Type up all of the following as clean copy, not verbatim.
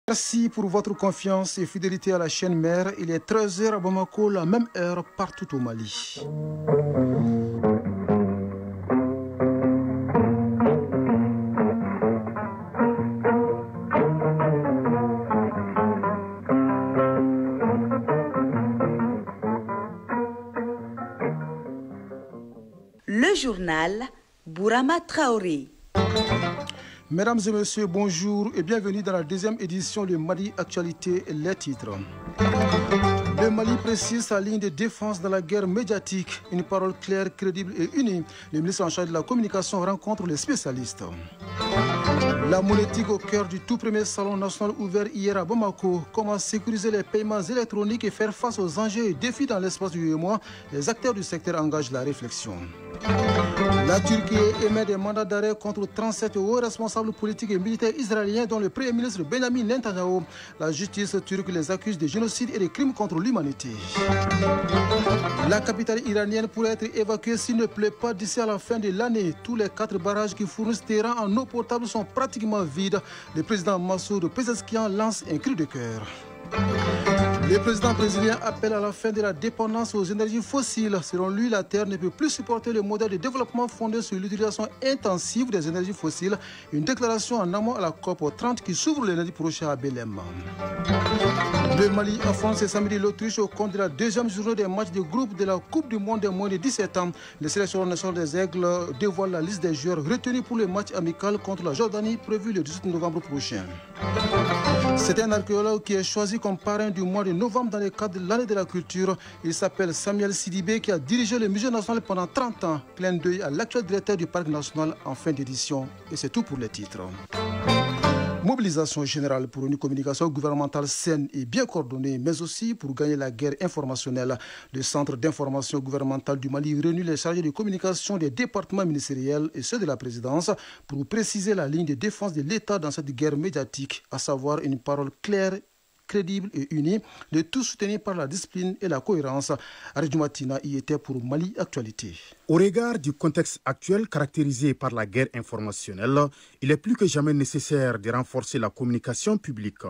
Merci pour votre confiance et fidélité à la chaîne mère. Il est 13h à Bamako, la même heure partout au Mali. Le journal Bourama Traoré. Mesdames et messieurs, bonjour et bienvenue dans la deuxième édition de Mali Actualité, les titres. Le Mali précise sa ligne de défense dans la guerre médiatique. Une parole claire, crédible et unie. Le ministre en charge de la communication rencontre les spécialistes. La monétique au cœur du tout premier salon national ouvert hier à Bamako. Comment sécuriser les paiements électroniques et faire face aux enjeux et défis dans l'espace du 8 mois. Les acteurs du secteur engagent la réflexion. La Turquie émet des mandats d'arrêt contre 37 hauts responsables politiques et militaires israéliens dont le Premier ministre Benjamin Netanyahu. La justice turque les accuse de génocide et de crimes contre l'humanité. La capitale iranienne pourrait être évacuée s'il ne pleut pas d'ici à la fin de l'année. Tous les 4 barrages qui fournissent Téhéran en eau potable sont pratiquement vides. Le président Massoud Pezeshkian lance un cri de cœur. Le président brésilien appelle à la fin de la dépendance aux énergies fossiles. Selon lui, la Terre ne peut plus supporter le modèle de développement fondé sur l'utilisation intensive des énergies fossiles. Une déclaration en amont à la COP 30 qui s'ouvre le lundi prochain à Belém. Le Mali affronte ce samedi l'Autriche au compte de la deuxième journée des matchs de groupe de la Coupe du Monde des moins de 17 ans. Les sélections nationales des Aigles dévoilent la liste des joueurs retenus pour le match amical contre la Jordanie prévu le 18 novembre prochain. C'est un archéologue qui est choisi comme parrain du mois de novembre dans le cadre de l'année de la culture. Il s'appelle Samuel Sidibé qui a dirigé le musée national pendant 30 ans. Clin d'œil à l'actuel directeur du parc national en fin d'édition. Et c'est tout pour les titres. Mobilisation générale pour une communication gouvernementale saine et bien coordonnée, mais aussi pour gagner la guerre informationnelle. Le Centre d'information gouvernementale du Mali réunit les chargés de communication des départements ministériels et ceux de la présidence pour préciser la ligne de défense de l'État dans cette guerre médiatique, à savoir une parole claire, crédible et unie, de tout soutenir par la discipline et la cohérence. Arédou Matina y était pour Mali Actualité. Au regard du contexte actuel caractérisé par la guerre informationnelle, il est plus que jamais nécessaire de renforcer la communication publique.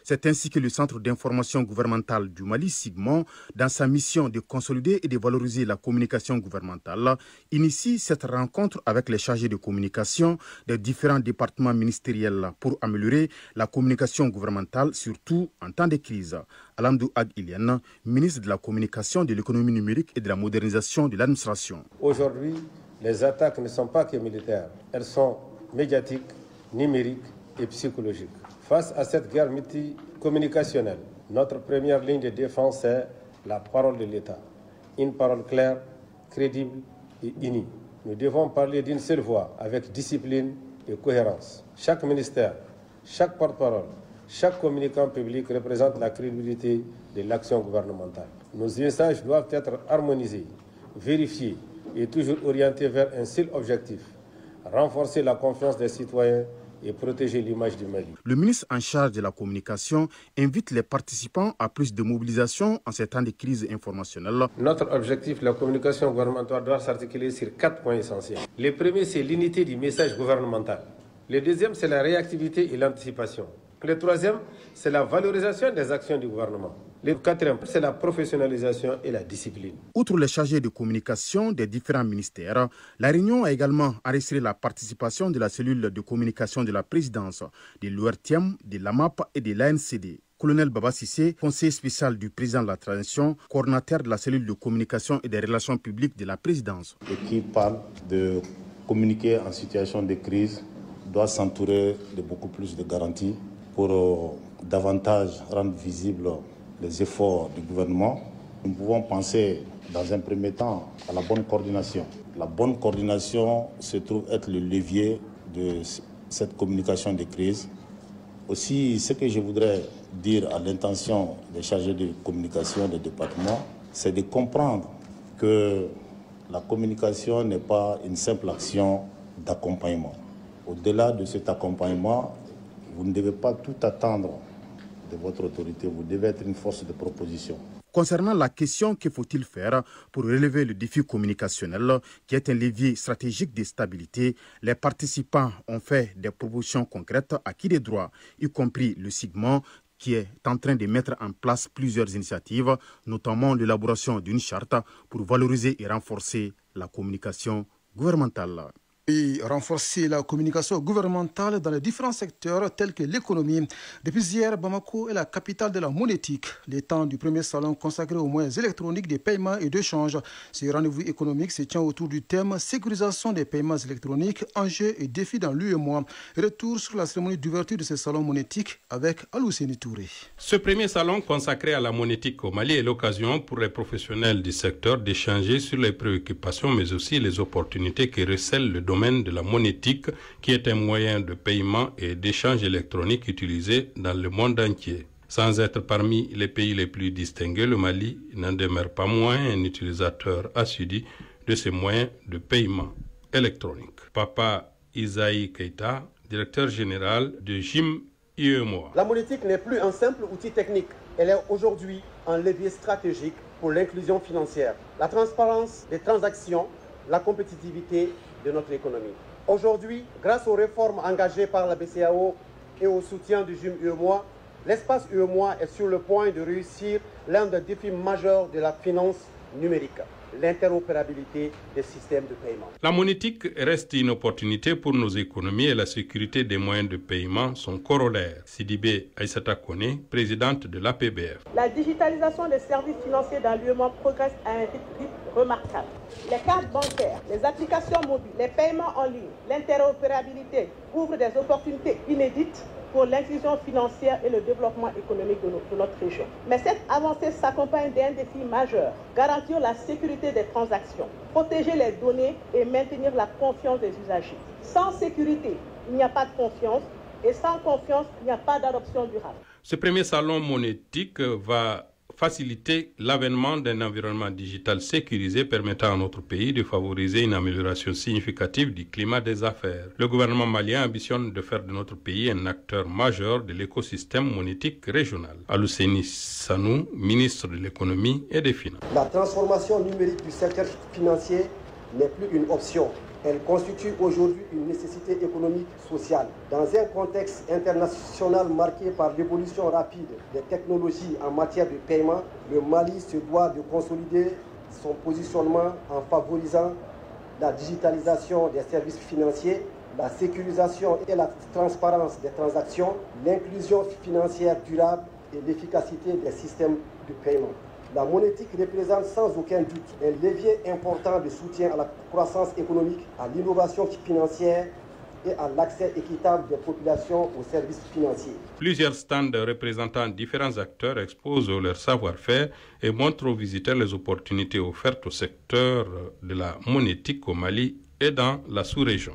C'est ainsi que le Centre d'information gouvernementale du Mali, SIGMON, dans sa mission de consolider et de valoriser la communication gouvernementale, initie cette rencontre avec les chargés de communication des différents départements ministériels pour améliorer la communication gouvernementale, surtout en temps de crise. Alamdou Ag Iliane, ministre de la Communication, de l'économie numérique et de la modernisation de l'administration. Aujourd'hui, les attaques ne sont pas que militaires, elles sont médiatiques, numériques et psychologiques. Face à cette guerre multicommunicationnelle, notre première ligne de défense est la parole de l'État. Une parole claire, crédible et unie. Nous devons parler d'une seule voix, avec discipline et cohérence. Chaque ministère, chaque porte-parole, chaque communicant public représente la crédibilité de l'action gouvernementale. Nos messages doivent être harmonisés, vérifiés et toujours orientés vers un seul objectif, renforcer la confiance des citoyens et protéger l'image du Mali. Le ministre en charge de la communication invite les participants à plus de mobilisation en ces temps de crise informationnelle. Notre objectif, la communication gouvernementale, doit s'articuler sur 4 points essentiels. Le premier, c'est l'unité du message gouvernemental. Le deuxième, c'est la réactivité et l'anticipation. Le troisième, c'est la valorisation des actions du gouvernement. Le quatrième, c'est la professionnalisation et la discipline. Outre les chargés de communication des différents ministères, la réunion a également enregistré la participation de la cellule de communication de la présidence, de l'ORTM, de l'AMAP et de l'ANCD. Colonel Baba Sissé, conseiller spécial du président de la transition, coordinateur de la cellule de communication et des relations publiques de la présidence. Et qui parle de communiquer en situation de crise doit s'entourer de beaucoup plus de garanties pour davantage rendre visibles les efforts du gouvernement. Nous pouvons penser dans un premier temps à la bonne coordination. La bonne coordination se trouve être le levier de cette communication de crise. Aussi, ce que je voudrais dire à l'intention des chargés de communication des départements, c'est de comprendre que la communication n'est pas une simple action d'accompagnement. Au-delà de cet accompagnement, vous ne devez pas tout attendre de votre autorité, vous devez être une force de proposition. Concernant la question que faut-il faire pour relever le défi communicationnel, qui est un levier stratégique de stabilité, les participants ont fait des propositions concrètes à qui des droits, y compris le SIGMON, qui est en train de mettre en place plusieurs initiatives, notamment l'élaboration d'une charte pour valoriser et renforcer la communication gouvernementale. Et renforcer la communication gouvernementale dans les différents secteurs tels que l'économie. Depuis hier, Bamako est la capitale de la monétique. Les temps du premier salon consacré aux moyens électroniques des paiements et d'échanges. Ce rendez-vous économique se tient autour du thème sécurisation des paiements électroniques, enjeux et défis dans l'UEMOA. Retour sur la cérémonie d'ouverture de ce salon monétique avec Alousseni Touré. Ce premier salon consacré à la monétique au Mali est l'occasion pour les professionnels du secteur d'échanger sur les préoccupations mais aussi les opportunités qui recèlent le domaine de la monétique, qui est un moyen de paiement et d'échange électronique utilisé dans le monde entier. Sans être parmi les pays les plus distingués, le Mali n'en demeure pas moins un utilisateur assidu de ces moyens de paiement électronique. Papa Isaïe Keita, directeur général de JIM UEMOA. La monétique n'est plus un simple outil technique. Elle est aujourd'hui un levier stratégique pour l'inclusion financière, la transparence des transactions, la compétitivité de notre économie. Aujourd'hui, grâce aux réformes engagées par la BCEAO et au soutien du JIM UEMOA, l'espace UEMOA est sur le point de réussir l'un des défis majeurs de la finance numérique, l'interopérabilité des systèmes de paiement. La monétique reste une opportunité pour nos économies et la sécurité des moyens de paiement sont corollaires. Sidibé Aïssata Kone, présidente de l'APBF. La digitalisation des services financiers dans l'UEMOA progresse à un rythme remarquable. Les cartes bancaires, les applications mobiles, les paiements en ligne, l'interopérabilité ouvrent des opportunités inédites pour l'inclusion financière et le développement économique de notre région. Mais cette avancée s'accompagne d'un défi majeur, garantir la sécurité des transactions, protéger les données et maintenir la confiance des usagers. Sans sécurité, il n'y a pas de confiance et sans confiance, il n'y a pas d'adoption durable. Ce premier salon monétique va faciliter l'avènement d'un environnement digital sécurisé permettant à notre pays de favoriser une amélioration significative du climat des affaires. Le gouvernement malien ambitionne de faire de notre pays un acteur majeur de l'écosystème monétique régional. Alousseni Sanou, ministre de l'économie et des finances. La transformation numérique du secteur financier n'est plus une option. Elle constitue aujourd'hui une nécessité économique sociale. Dans un contexte international marqué par l'évolution rapide des technologies en matière de paiement, le Mali se doit de consolider son positionnement en favorisant la digitalisation des services financiers, la sécurisation et la transparence des transactions, l'inclusion financière durable et l'efficacité des systèmes de paiement. La monétique représente sans aucun doute un levier important de soutien à la croissance économique, à l'innovation financière et à l'accès équitable des populations aux services financiers. Plusieurs stands représentant différents acteurs exposent leur savoir-faire et montrent aux visiteurs les opportunités offertes au secteur de la monétique au Mali et dans la sous-région.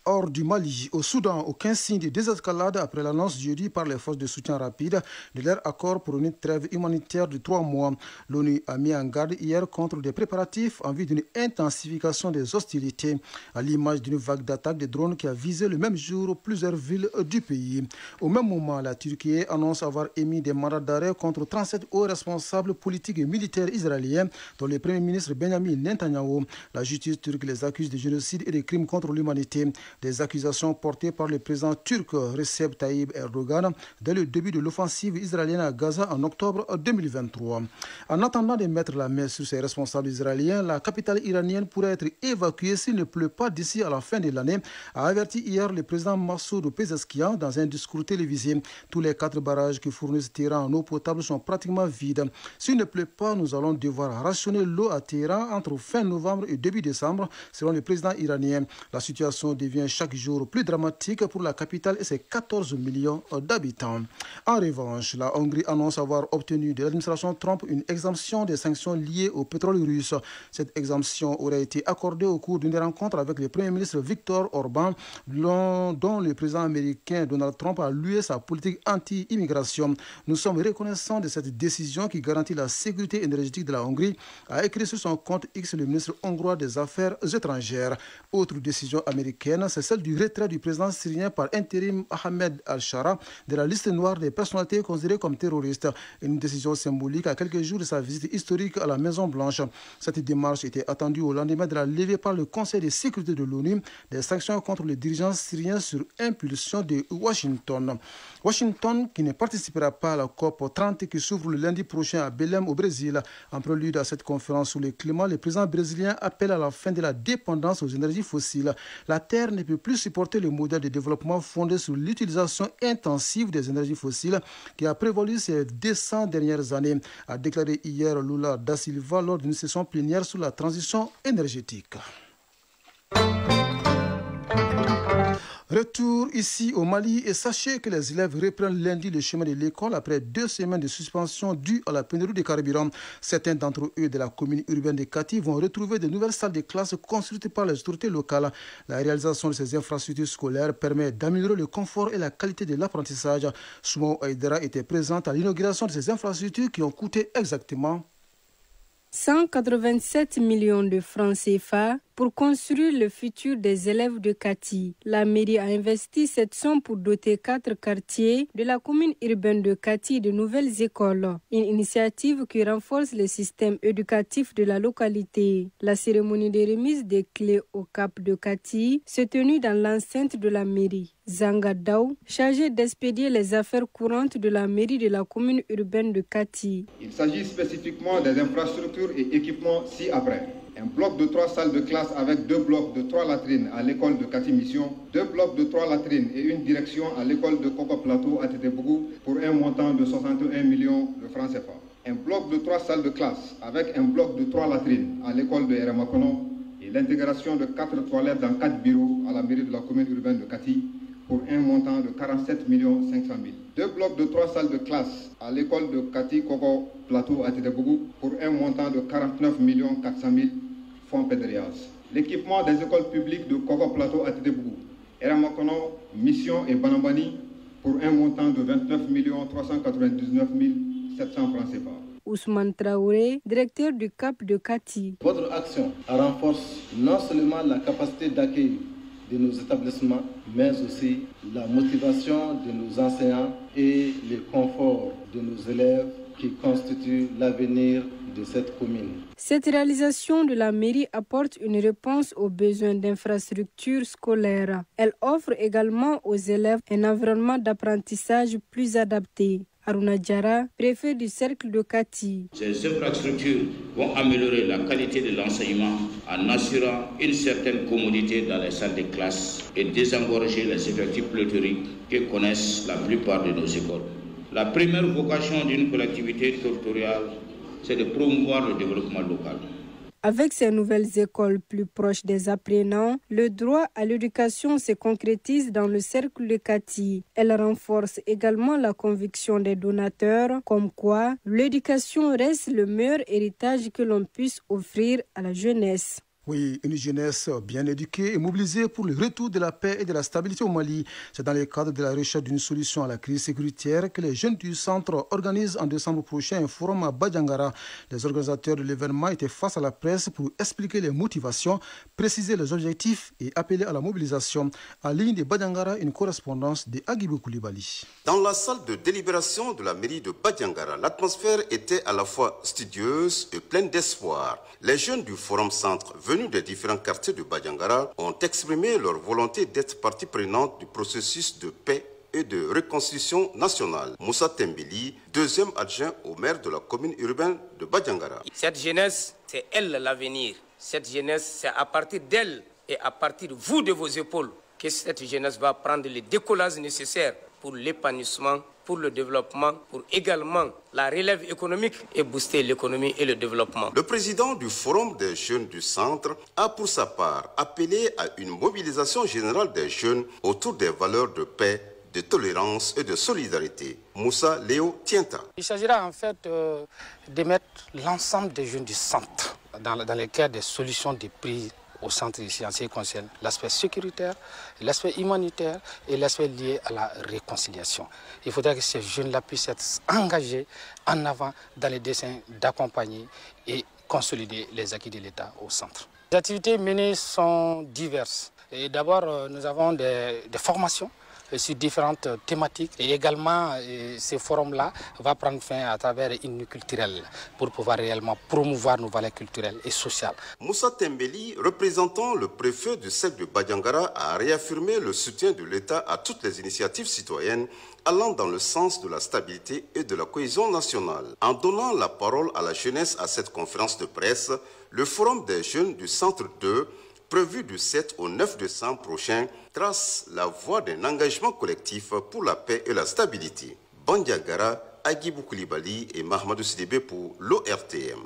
Hors du Mali, au Soudan, aucun signe de désescalade après l'annonce jeudi par les forces de soutien rapide de leur accord pour une trêve humanitaire de 3 mois. L'ONU a mis en garde hier contre des préparatifs en vue d'une intensification des hostilités, à l'image d'une vague d'attaques de drones qui a visé le même jour plusieurs villes du pays. Au même moment, la Turquie annonce avoir émis des mandats d'arrêt contre 37 hauts responsables politiques et militaires israéliens, dont le Premier ministre Benjamin Netanyahu. La justice turque les accuse de génocide et de crimes contre l'humanité. Des accusations portées par le président turc Recep Tayyip Erdogan dès le début de l'offensive israélienne à Gaza en octobre 2023. En attendant de mettre la main sur ces responsables israéliens, la capitale iranienne pourrait être évacuée s'il ne pleut pas d'ici à la fin de l'année, a averti hier le président Massoud Pezeshkian dans un discours télévisé. Tous les 4 barrages qui fournissent Téhéran en eau potable sont pratiquement vides. S'il ne pleut pas, nous allons devoir rationner l'eau à Téhéran entre fin novembre et début décembre, selon le président iranien. La situation devient chaque jour plus dramatique pour la capitale et ses 14 millions d'habitants. En revanche, la Hongrie annonce avoir obtenu de l'administration Trump une exemption des sanctions liées au pétrole russe. Cette exemption aurait été accordée au cours d'une rencontre avec le Premier ministre Viktor Orban, dont le président américain Donald Trump a loué sa politique anti-immigration. Nous sommes reconnaissants de cette décision qui garantit la sécurité énergétique de la Hongrie, a écrit sur son compte X le ministre hongrois des Affaires étrangères. Autre décision américaine, c'est celle celle du retrait du président syrien par intérim Ahmed al-Shara de la liste noire des personnalités considérées comme terroristes. Une décision symbolique à quelques jours de sa visite historique à la Maison-Blanche. Cette démarche était attendue au lendemain de la levée par le Conseil de sécurité de l'ONU des sanctions contre les dirigeants syriens sur impulsion de Washington. Washington qui ne participera pas à la COP 30 qui s'ouvre le lundi prochain à Belém au Brésil. En prélude à cette conférence sur le climat, le président brésilien appelle à la fin de la dépendance aux énergies fossiles. La Terre ne peut plus supporter le modèle de développement fondé sur l'utilisation intensive des énergies fossiles qui a prévalu ces 200 dernières années, a déclaré hier Lula da Silva lors d'une session plénière sur la transition énergétique. Retour ici au Mali et sachez que les élèves reprennent lundi le chemin de l'école après 2 semaines de suspension dues à la pénurie de carburant. Certains d'entre eux de la commune urbaine de Kati vont retrouver de nouvelles salles de classe construites par les autorités locales. La réalisation de ces infrastructures scolaires permet d'améliorer le confort et la qualité de l'apprentissage. Soumou Aïdara était présente à l'inauguration de ces infrastructures qui ont coûté exactement 187 millions de francs CFA pour construire le futur des élèves de Kati. La mairie a investi cette somme pour doter 4 quartiers de la commune urbaine de Kati de nouvelles écoles. Une initiative qui renforce le système éducatif de la localité. La cérémonie de remise des clés au cap de Kati s'est tenue dans l'enceinte de la mairie. Zanga Daou, chargé d'expédier les affaires courantes de la mairie de la commune urbaine de Kati. Il s'agit spécifiquement des infrastructures et équipements ci-après. Un bloc de 3 salles de classe avec 2 blocs de 3 latrines à l'école de Kati Mission, 2 blocs de 3 latrines et une direction à l'école de Koko Plateau à Tétébougou pour un montant de 61 millions de francs CFA. Un bloc de 3 salles de classe avec un bloc de 3 latrines à l'école de Eremakono et l'intégration de 4 toilettes dans 4 bureaux à la mairie de la commune urbaine de Kati pour un montant de 47 500 000. 2 blocs de 3 salles de classe à l'école de Kati Koko Plateau à Tétébougou pour un montant de 49 400 000 fonds PDRIAS. L'équipement des écoles publiques de Koko Plateau à Tétébougou, Eramakono, Mission et Banambani pour un montant de 29 399 700 francs CFA. Ousmane Traoré, directeur du CAP de Kati. Votre action renforce non seulement la capacité d'accueil de nos établissements, mais aussi la motivation de nos enseignants et le confort de nos élèves qui constituent l'avenir de cette commune. Cette réalisation de la mairie apporte une réponse aux besoins d'infrastructures scolaires. Elle offre également aux élèves un environnement d'apprentissage plus adapté. Aruna Diara, préfet du cercle de Kati. Ces infrastructures vont améliorer la qualité de l'enseignement en assurant une certaine commodité dans les salles de classe et désengorger les effectifs pléthoriques que connaissent la plupart de nos écoles. La première vocation d'une collectivité territoriale, c'est de promouvoir le développement local. Avec ces nouvelles écoles plus proches des apprenants, le droit à l'éducation se concrétise dans le cercle de Kati. Elle renforce également la conviction des donateurs, comme quoi l'éducation reste le meilleur héritage que l'on puisse offrir à la jeunesse. Oui, une jeunesse bien éduquée et mobilisée pour le retour de la paix et de la stabilité au Mali. C'est dans le cadre de la recherche d'une solution à la crise sécuritaire que les jeunes du centre organisent en décembre prochain un forum à Badjangara. Les organisateurs de l'événement étaient face à la presse pour expliquer les motivations, préciser les objectifs et appeler à la mobilisation. En ligne de Badjangara, une correspondance de Agibou Koulibaly. Dans la salle de délibération de la mairie de Badjangara, l'atmosphère était à la fois studieuse et pleine d'espoir. Les jeunes du forum centre venus des différents quartiers de Badjangara ont exprimé leur volonté d'être partie prenante du processus de paix et de reconstruction nationale. Moussa Tembili, deuxième adjoint au maire de la commune urbaine de Badjangara. Cette jeunesse, c'est elle l'avenir. Cette jeunesse, c'est à partir d'elle et à partir de vous, de vos épaules, que cette jeunesse va prendre les décollages nécessaires pour l'épanouissement, pour le développement, pour également la relève économique et booster l'économie et le développement. Le président du Forum des jeunes du centre a pour sa part appelé à une mobilisation générale des jeunes autour des valeurs de paix, de tolérance et de solidarité. Moussa Léo Tienta. Il s'agira en fait de mettre l'ensemble des jeunes du centre dans le cadre des solutions de prises au centre ici en ce qui concerne l'aspect sécuritaire, l'aspect humanitaire et l'aspect lié à la réconciliation. Il faudrait que ces jeunes-là puissent être engagés en avant dans les dessins d'accompagner et consolider les acquis de l'État au centre. Les activités menées sont diverses. D'abord, nous avons des formations sur différentes thématiques et également ce forum-là va prendre fin à travers une nuit culturelle pour pouvoir réellement promouvoir nos valeurs culturelles et sociales. Moussa Tembeli, représentant le préfet du cercle de Badiangara, a réaffirmé le soutien de l'État à toutes les initiatives citoyennes allant dans le sens de la stabilité et de la cohésion nationale. En donnant la parole à la jeunesse à cette conférence de presse, le Forum des jeunes du Centre 2, prévu du 7 au 9 décembre prochain, trace la voie d'un engagement collectif pour la paix et la stabilité. Bandiagara, Agibou Koulibaly et Mahamadou Sidibé pour l'ORTM.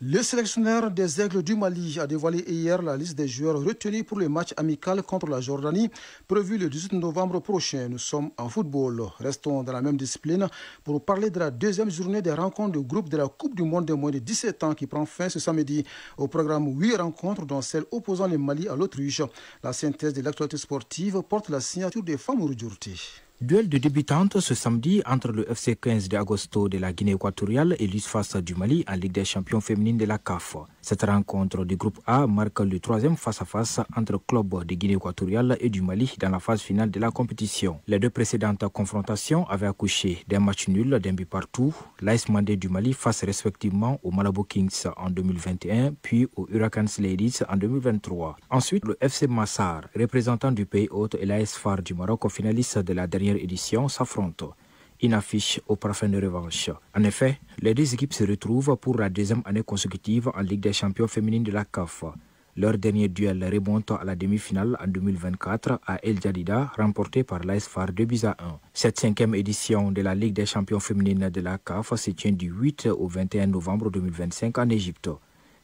Le sélectionneur des Aigles du Mali a dévoilé hier la liste des joueurs retenus pour le match amical contre la Jordanie, prévu le 18 novembre prochain. Nous sommes en football. Restons dans la même discipline pour parler de la deuxième journée des rencontres de groupe de la Coupe du Monde des moins de 17 ans qui prend fin ce samedi. Au programme, 8 rencontres, dont celle opposant le Mali à l'Autriche. La synthèse de l'actualité sportive porte la signature des femmes Djourti. Duel de débutantes ce samedi entre le FC 15 de Agosto de la Guinée équatoriale et l'USFAS du Mali en Ligue des champions féminines de la CAF. Cette rencontre du groupe A marque le troisième face-à-face entre clubs de Guinée équatoriale et du Mali dans la phase finale de la compétition. Les deux précédentes confrontations avaient accouché d'un match nul d'un but partout. L'AS Mandé du Mali face respectivement au Malabo Kings en 2021 puis aux Hurricanes Ladies en 2023. Ensuite, le FC Massar, représentant du pays hôte, et l'AS Far du Maroc, finaliste de la dernière édition, s'affrontent. Une affiche au parfum de revanche. En effet, les deux équipes se retrouvent pour la deuxième année consécutive en Ligue des champions féminines de la CAF. Leur dernier duel remonte à la demi-finale en 2024 à El Jadida, remporté par l'AS Far 2-1. Cette cinquième édition de la Ligue des champions féminines de la CAF se tient du 8 au 21 novembre 2025 en Égypte.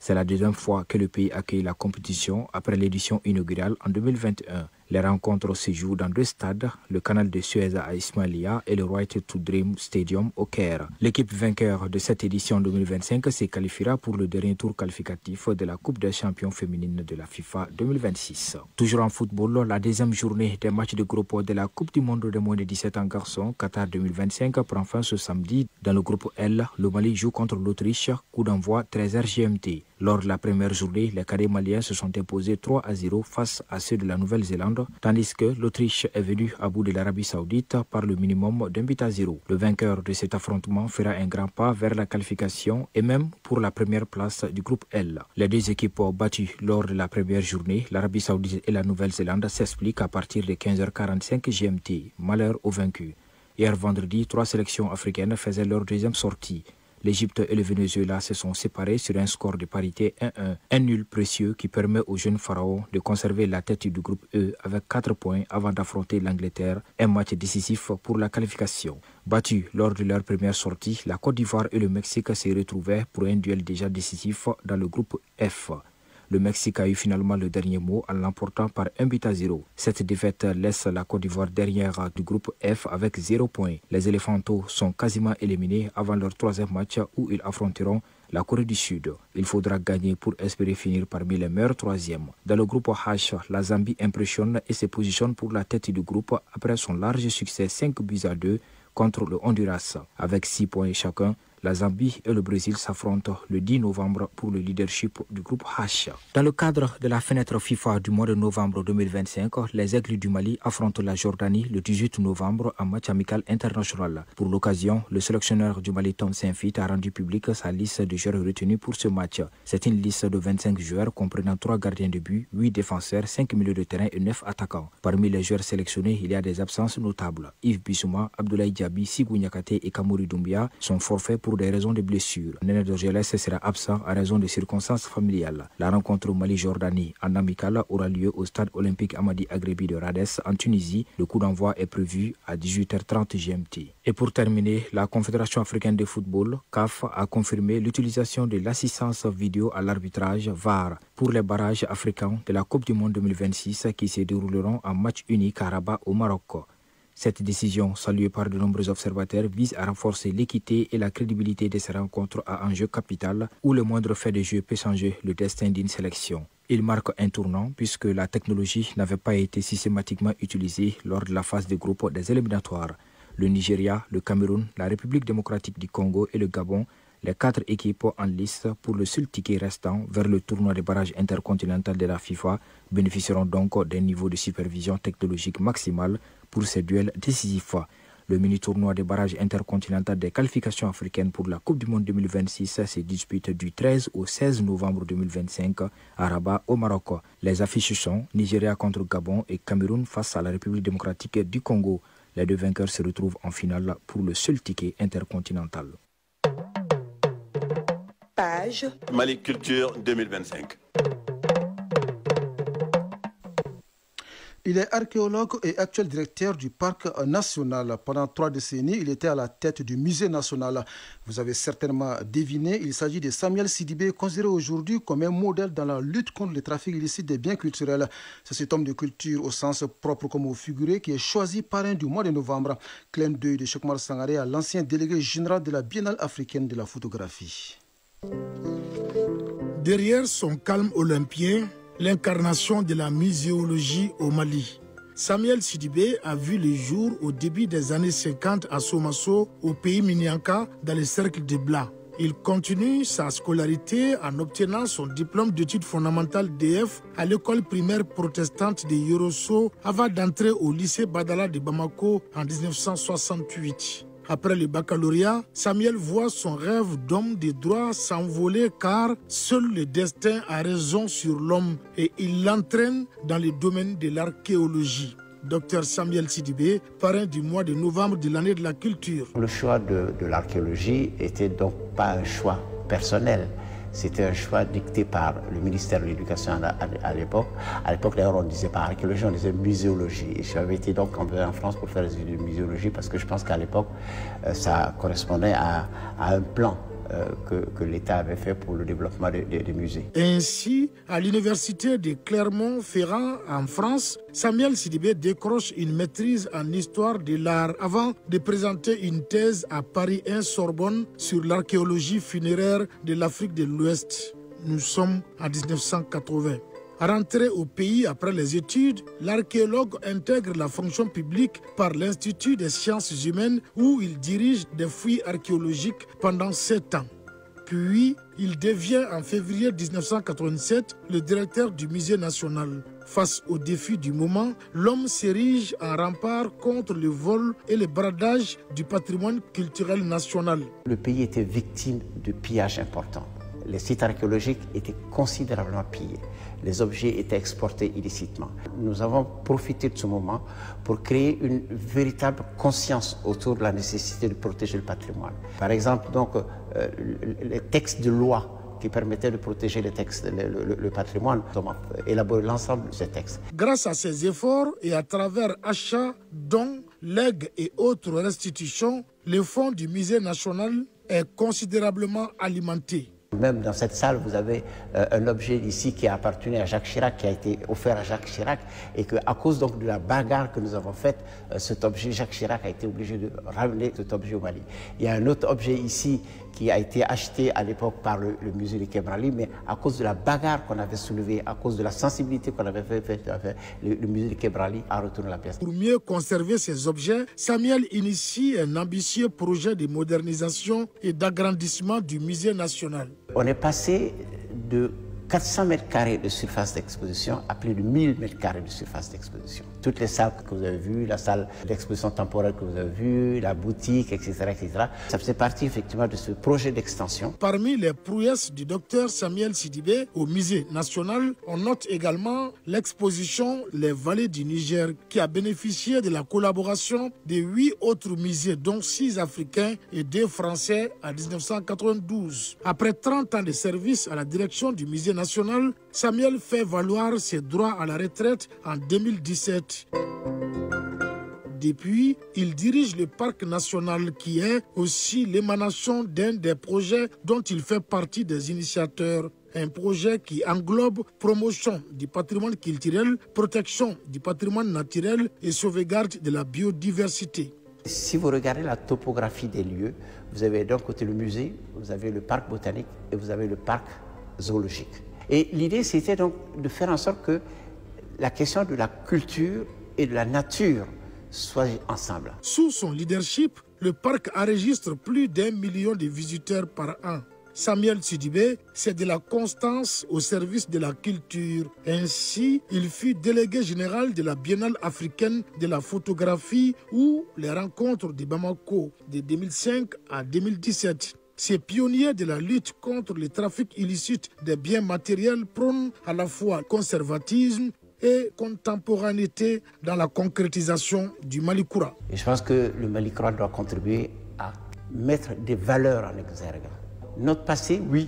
C'est la deuxième fois que le pays accueille la compétition après l'édition inaugurale en 2021. Les rencontres se jouent dans deux stades, le canal de Suez à Ismailia et le Right to Dream Stadium au Caire. L'équipe vainqueur de cette édition 2025 se qualifiera pour le dernier tour qualificatif de la Coupe des champions féminines de la FIFA 2026. Toujours en football, la deuxième journée des matchs de groupe de la Coupe du Monde de moins de 17 ans garçons Qatar 2025 prend fin ce samedi. Dans le groupe L, le Mali joue contre l'Autriche, coup d'envoi 13h GMT. Lors de la première journée, les cadets maliens se sont imposés 3-0 face à ceux de la Nouvelle-Zélande, tandis que l'Autriche est venue à bout de l'Arabie Saoudite par le minimum d'un but à 0. Le vainqueur de cet affrontement fera un grand pas vers la qualification et même pour la première place du groupe L. Les deux équipes battues lors de la première journée, l'Arabie Saoudite et la Nouvelle-Zélande, s'expliquent à partir de 15h45 GMT. Malheur aux vaincus. Hier vendredi, 3 sélections africaines faisaient leur deuxième sortie. L'Égypte et le Venezuela se sont séparés sur un score de parité 1-1. Un nul précieux qui permet aux jeunes pharaons de conserver la tête du groupe E avec 4 points avant d'affronter l'Angleterre, un match décisif pour la qualification. Battus lors de leur première sortie, la Côte d'Ivoire et le Mexique se retrouvaient pour un duel déjà décisif dans le groupe F. Le Mexique a eu finalement le dernier mot en l'emportant par 1-0. Cette défaite laisse la Côte d'Ivoire dernière du groupe F avec 0 points. Les éléphantaux sont quasiment éliminés avant leur troisième match où ils affronteront la Corée du Sud. Il faudra gagner pour espérer finir parmi les meilleurs troisièmes. Dans le groupe H, la Zambie impressionne et se positionne pour la tête du groupe après son large succès 5-2 contre le Honduras. Avec 6 points chacun, la Zambie et le Brésil s'affrontent le 10 novembre pour le leadership du groupe H. Dans le cadre de la fenêtre FIFA du mois de novembre 2025, les Aigles du Mali affrontent la Jordanie le 18 novembre en match amical international. Pour l'occasion, le sélectionneur du Mali, Tom Saint-Fit, a rendu public sa liste de joueurs retenus pour ce match. C'est une liste de 25 joueurs comprenant 3 gardiens de but, 8 défenseurs, 5 milieux de terrain et 9 attaquants. Parmi les joueurs sélectionnés, il y a des absences notables. Yves Bissouma, Abdoulaye Diaby, Sigou Niakate et Kamouri Doumbia sont forfaits pour des raisons de blessures. Néné Dorgelès sera absent à raison de circonstances familiales. La rencontre Mali-Jordanie en amical aura lieu au stade olympique Amadi Agrebi de Rades en Tunisie. Le coup d'envoi est prévu à 18h30 GMT. Et pour terminer, la Confédération africaine de football, CAF, a confirmé l'utilisation de l'assistance vidéo à l'arbitrage VAR pour les barrages africains de la Coupe du Monde 2026 qui se dérouleront en match unique à Rabat au Maroc. Cette décision, saluée par de nombreux observateurs, vise à renforcer l'équité et la crédibilité de ces rencontres à enjeu capital où le moindre fait de jeu peut changer le destin d'une sélection. Il marque un tournant puisque la technologie n'avait pas été systématiquement utilisée lors de la phase de groupe des éliminatoires. Le Nigeria, le Cameroun, la République démocratique du Congo et le Gabon Les 4 équipes en lice pour le seul ticket restant vers le tournoi des barrages intercontinental de la FIFA bénéficieront donc d'un niveau de supervision technologique maximal pour ces duels décisifs. Le mini-tournoi des barrages intercontinental des qualifications africaines pour la Coupe du Monde 2026 se dispute du 13 au 16 novembre 2025 à Rabat au Maroc. Les affiches sont Nigeria contre Gabon et Cameroun face à la République démocratique du Congo. Les 2 vainqueurs se retrouvent en finale pour le seul ticket intercontinental. Page Mali Culture 2025. Il est archéologue et actuel directeur du Parc national. Pendant 3 décennies, il était à la tête du Musée national. Vous avez certainement deviné, il s'agit de Samuel Sidibé, considéré aujourd'hui comme un modèle dans la lutte contre le trafic illicite des biens culturels. C'est cet homme de culture au sens propre comme au figuré qui est choisi parrain du mois de novembre. Clin d'œil de Chokmar Sangaré à l'ancien délégué général de la Biennale africaine de la photographie. Derrière son calme olympien, l'incarnation de la muséologie au Mali. Samuel Sidibé a vu le jour au début des années 50 à Somasso, au pays Minyanka, dans le cercle de Bla. Il continue sa scolarité en obtenant son diplôme d'études fondamentales DF à l'école primaire protestante de Yorosso avant d'entrer au lycée Badala de Bamako en 1968. Après le baccalauréat, Samuel voit son rêve d'homme de droit s'envoler car seul le destin a raison sur l'homme et il l'entraîne dans le domaine de l'archéologie. Dr Samuel Sidibé, parrain du mois de novembre de l'année de la culture. Le choix de l'archéologie n'était donc pas un choix personnel. C'était un choix dicté par le ministère de l'Éducation à l'époque. À l'époque, d'ailleurs, on ne disait pas archéologie, on disait muséologie. Et j'avais été donc envoyé en France pour faire des études de muséologie parce que je pense qu'à l'époque, ça correspondait à un plan que l'État avait fait pour le développement des musées. Ainsi, à l'université de Clermont-Ferrand en France, Samuel Sidibé décroche une maîtrise en histoire de l'art avant de présenter une thèse à Paris 1 Sorbonne sur l'archéologie funéraire de l'Afrique de l'Ouest. Nous sommes en 1980. Rentré au pays après les études, l'archéologue intègre la fonction publique par l'Institut des sciences humaines où il dirige des fouilles archéologiques pendant 7 ans. Puis, il devient en février 1987 le directeur du Musée national. Face aux défis du moment, l'homme s'érige en rempart contre le vol et le bradage du patrimoine culturel national. Le pays était victime de pillages importants. Les sites archéologiques étaient considérablement pillés. Les objets étaient exportés illicitement. Nous avons profité de ce moment pour créer une véritable conscience autour de la nécessité de protéger le patrimoine. Par exemple, donc, les textes de loi qui permettaient de protéger le patrimoine, nous avons élaboré l'ensemble de ces textes. Grâce à ces efforts et à travers achats, dons, legs et autres restitutions, le fonds du Musée national est considérablement alimenté. Même dans cette salle, vous avez un objet ici qui a appartenu à Jacques Chirac, qui a été offert à Jacques Chirac, et qu'à cause donc de la bagarre que nous avons faite, cet objet, Jacques Chirac a été obligé de ramener cet objet au Mali. Il y a un autre objet ici qui a été acheté à l'époque par le musée de Kebrali, mais à cause de la bagarre qu'on avait soulevée, à cause de la sensibilité qu'on avait fait, le musée de Kebrali a retourné la pièce. Pour mieux conserver ces objets, Samuel initie un ambitieux projet de modernisation et d'agrandissement du musée national. On est passé de 400 mètres carrés de surface d'exposition à plus de 1000 mètres carrés de surface d'exposition. Toutes les salles que vous avez vues, la salle d'exposition temporaire que vous avez vue, la boutique, etc., ça faisait partie effectivement de ce projet d'extension. Parmi les prouesses du docteur Samuel Sidibé au musée national, on note également l'exposition Les Vallées du Niger qui a bénéficié de la collaboration de 8 autres musées, dont 6 africains et 2 français en 1992. Après 30 ans de service à la direction du musée national, Samuel fait valoir ses droits à la retraite en 2017. Depuis, il dirige le parc national qui est aussi l'émanation d'un des projets dont il fait partie des initiateurs. Un projet qui englobe promotion du patrimoine culturel, protection du patrimoine naturel et sauvegarde de la biodiversité. Si vous regardez la topographie des lieux, vous avez d'un côté le musée, vous avez le parc botanique et vous avez le parc zoologique. Et l'idée, c'était donc de faire en sorte que la question de la culture et de la nature soient ensemble. Sous son leadership, le parc enregistre plus d'1 million de visiteurs par an. Samuel Sidibé, c'est de la constance au service de la culture. Ainsi, il fut délégué général de la Biennale africaine de la photographie ou les rencontres de Bamako de 2005 à 2017. Ces pionniers de la lutte contre le trafic illicite des biens matériels prônent à la fois conservatisme et contemporanéité dans la concrétisation du Mali Koura. Et je pense que le Mali Koura doit contribuer à mettre des valeurs en exergue. Notre passé, oui,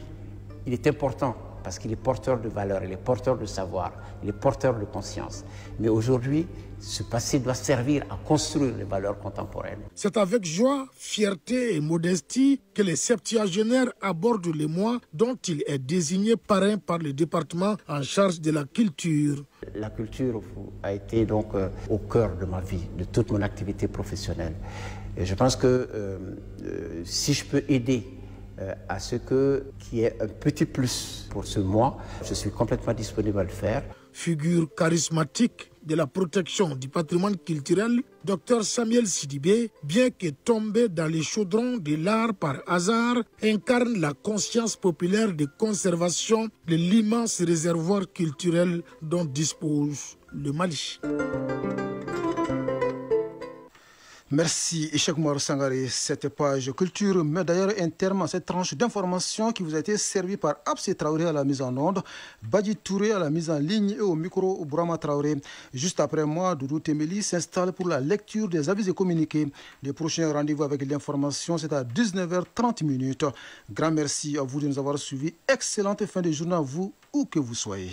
il est important parce qu'il est porteur de valeurs, il est porteur de savoir, il est porteur de conscience. Mais aujourd'hui, ce passé doit servir à construire les valeurs contemporaines. C'est avec joie, fierté et modestie que les septuagénaires abordent les mois dont il est désigné parrain par le département en charge de la culture. La culture a été donc au cœur de ma vie, de toute mon activité professionnelle. Et je pense que si je peux aider à ce qu'il y ait un petit plus pour ce mois, je suis complètement disponible à le faire. Figure charismatique de la protection du patrimoine culturel, Dr Samuel Sidibé, bien que tombé dans les chaudrons de l'art par hasard, incarne la conscience populaire de conservation de l'immense réservoir culturel dont dispose le Mali. Merci Ishak Mour Sangaré. Cette page culture met d'ailleurs un terme à cette tranche d'information qui vous a été servie par Absé Traoré à la mise en onde, Badi Touré à la mise en ligne et au micro Bourama Traoré. Juste après moi, Doudou Temeli s'installe pour la lecture des avis et communiqués. Le prochain rendez-vous avec l'information, c'est à 19h30. Grand merci à vous de nous avoir suivis. Excellente fin de journée à vous, où que vous soyez.